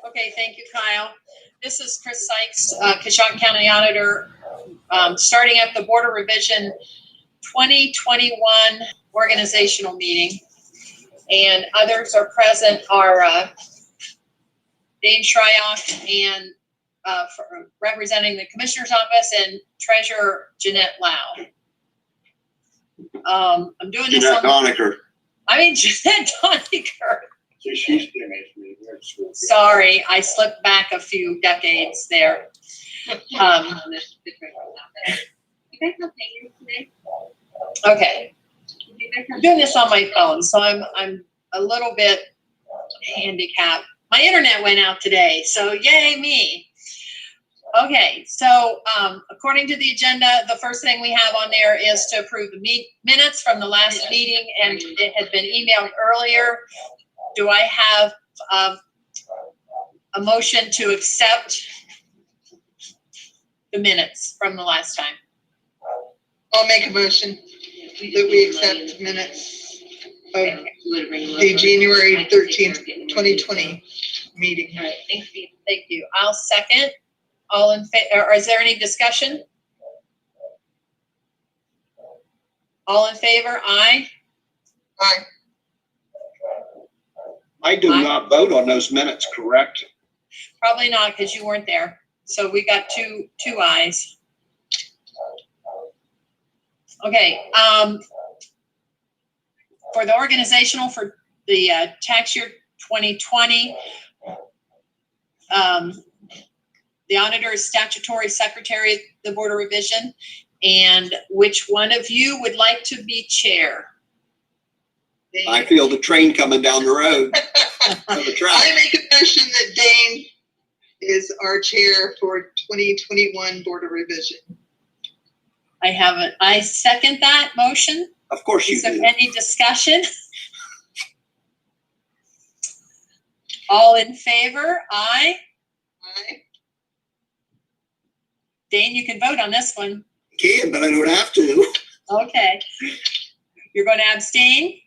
Okay, thank you, Kyle. This is Chris Sykes, Coshocton County Auditor, starting at the Board of Revision 2021 organizational meeting. And others are present are Dane Shryock and representing the Commissioner's Office and Treasurer Jeanette Lau. I'm doing this Jeanette Doniker. Jeanette Doniker. So she's finished me. Sorry, I slipped back a few decades there. Okay. I'm doing this on my phone, so I'm a little bit handicapped. My internet went out today, so yay me. Okay, so according to the agenda, the first thing we have on there is to approve the minutes from the last meeting, and it had been emailed earlier. Do I have a motion to accept the minutes from the last time? I'll make a motion that we accept the minutes of the January 13th, 2020 meeting. All right, thank you. I'll second. All in favor, or is there any discussion? All in favor, aye? Aye. I do not vote on those minutes, correct? Probably not, because you weren't there. So we got two ayes. Okay, for the organizational for the tax year 2020, the auditor is statutory secretary of the Board of Revision. And which one of you would like to be chair? I feel the train coming down the road. I make a motion that Dane is our chair for 2021 Board of Revision. I have it. I second that motion. Of course you do. Is there any discussion? All in favor? Aye. Aye. Dane, you can vote on this one. Can, but I don't have to. Okay. You're going to abstain?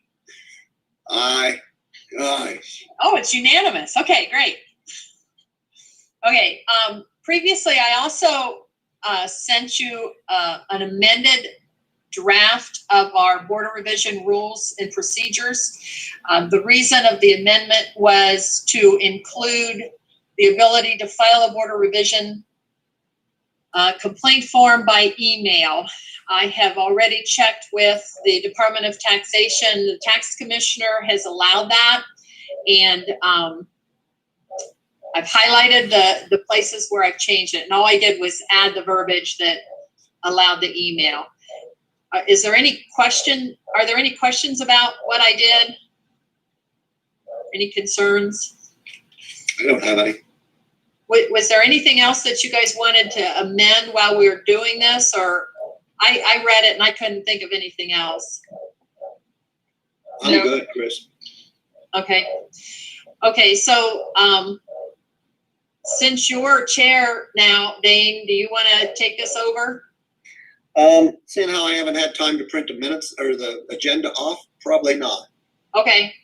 Aye. Aye. Oh, it's unanimous. Okay, great. Okay. Previously, I also sent you an amended draft of our Board of Revision rules and procedures. The reason of the amendment was to include the ability to file a Board of Revision complaint form by email. I have already checked with the Department of Taxation. The tax commissioner has allowed that. And I've highlighted the places where I've changed it. And all I did was add the verbiage that allowed the email. Is there any question? Are there any questions about what I did? Any concerns? I don't have any. Was there anything else that you guys wanted to amend while we were doing this? Or I read it and I couldn't think of anything else. I'm good, Chris. Okay. Okay, so since you're chair now, Dane, do you want to take this over? Seeing how I haven't had time to print the minutes or the agenda off, probably not. Okay.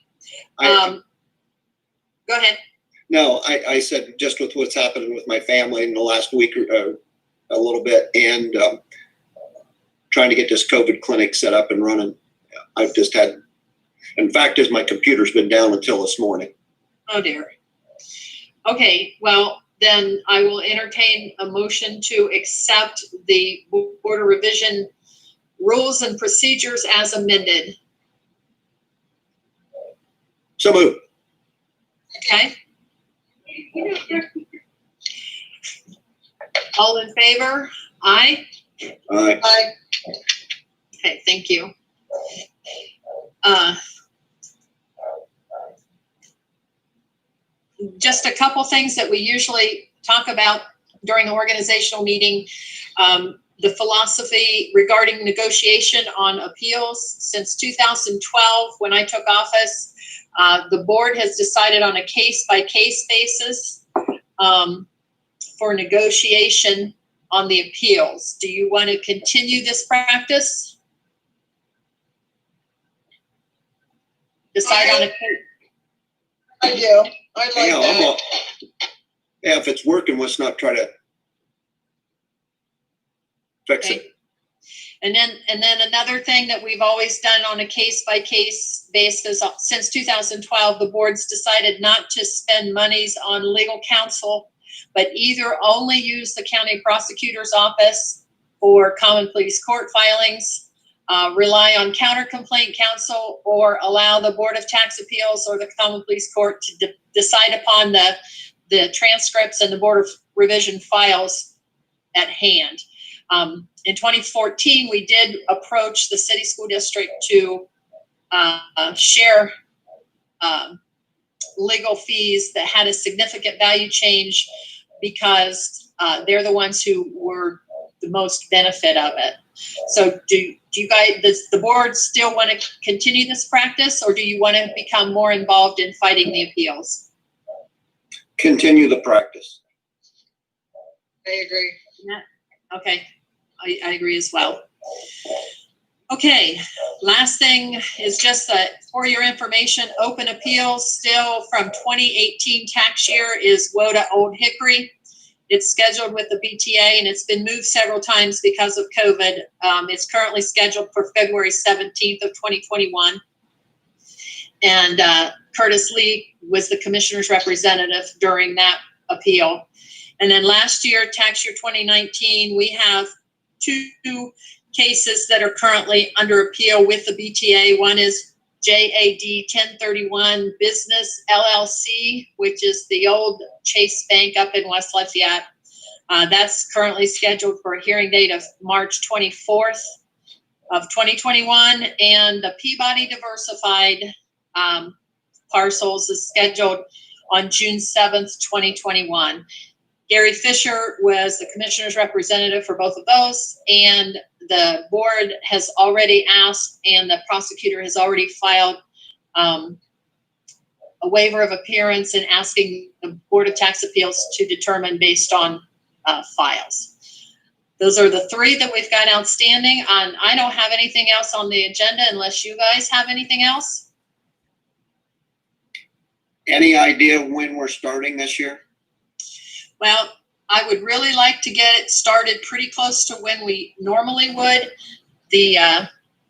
Go ahead. No, I said just with what's happening with my family in the last week or a little bit, and trying to get this COVID clinic set up and running. I've just had, in fact, as my computer's been down until this morning. Oh dear. Okay, well, then I will entertain a motion to accept the Board of Revision rules and procedures as amended. So moved. Okay. All in favor? Aye. Aye. Aye. Okay, thank you. Just a couple things that we usually talk about during the organizational meeting. The philosophy regarding negotiation on appeals. Since 2012, when I took office, the board has decided on a case-by-case basis for negotiation on the appeals. Do you want to continue this practice? Decide on a case. I do. I like that. Yeah, if it's working, let's not try to fix it. Okay. And then another thing that we've always done on a case-by-case basis, since 2012, the board's decided not to spend monies on legal counsel, but either only use the county prosecutor's office for common pleas court filings, rely on counter complaint counsel, or allow the Board of Tax Appeals or the common pleas court to decide upon the transcripts and the Board of Revision files at hand. In 2014, we did approach the city school district to share legal fees that had a significant value change, because they're the ones who were the most benefit of it. So do you guys, does the board still want to continue this practice, or do you want to become more involved in fighting the appeals? Continue the practice. I agree. Yeah. Okay. I agree as well. Okay, last thing is just that for your information, open appeals still from 2018 tax year is WODA Old Hickory. It's scheduled with the BTA, and it's been moved several times because of COVID. It's currently scheduled for February 17th of 2021. And Curtis Lee was the commissioner's representative during that appeal. And then last year, tax year 2019, we have two cases that are currently under appeal with the BTA. One is JAD 1031 Business LLC, which is the old Chase Bank up in West Lafayette. That's currently scheduled for a hearing date of March 24th of 2021. And the Peabody Diversified Parcels is scheduled on June 7th, 2021. Gary Fisher was the commissioner's representative for both of those, and the board has already asked, and the prosecutor has already filed a waiver of appearance and asking the Board of Tax Appeals to determine based on files. Those are the three that we've got outstanding. I don't have anything else on the agenda unless you guys have anything else. Any idea when we're starting this year? Well, I would really like to get it started pretty close to when we normally would. The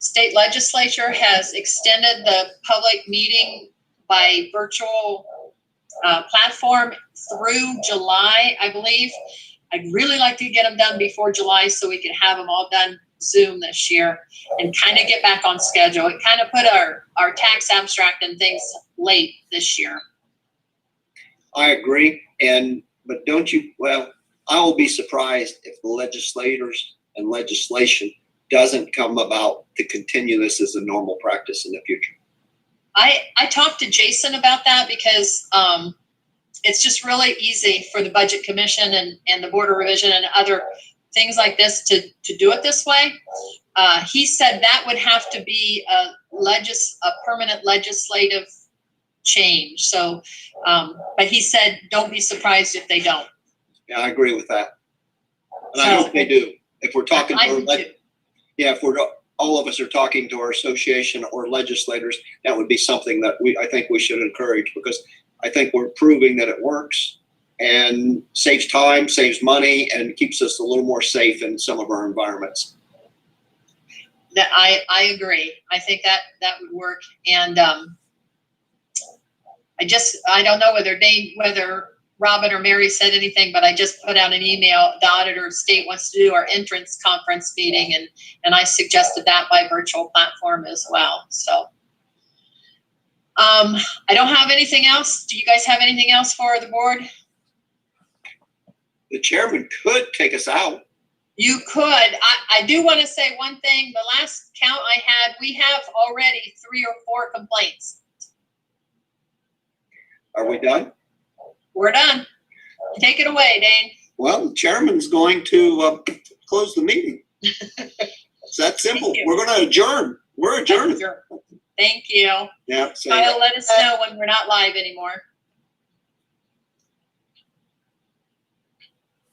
state legislature has extended the public meeting by virtual platform through July, I believe. I'd really like to get them done before July so we can have them all done Zoom this year and kind of get back on schedule. It kind of put our tax abstract and things late this year. I agree. But don't you, well, I will be surprised if the legislators and legislation doesn't come about to continue this as a normal practice in the future. I talked to Jason about that because it's just really easy for the Budget Commission and the Board of Revision and other things like this to do it this way. He said that would have to be a permanent legislative change. So, but he said, don't be surprised if they don't. Yeah, I agree with that. And I hope they do. If we're talking if all of us are talking to our association or legislators, that would be something that I think we should encourage, because I think we're proving that it works and saves time, saves money, and keeps us a little more safe in some of our environments. That I agree. I think that would work. And I don't know whether Robin or Mary said anything, but I just put out an email. The auditor of state wants to do our entrance conference meeting, and I suggested that by virtual platform as well. So I don't have anything else. Do you guys have anything else for the board? The chairman could take us out. You could. I do want to say one thing. The last count I had, we have already 3 or 4 complaints. Are we done? We're done. Take it away, Dane. Well, the chairman's going to close the meeting. It's that simple. We're going to adjourn. We're adjourning. Thank you. Yeah. Kyle, let us know when we're not live anymore.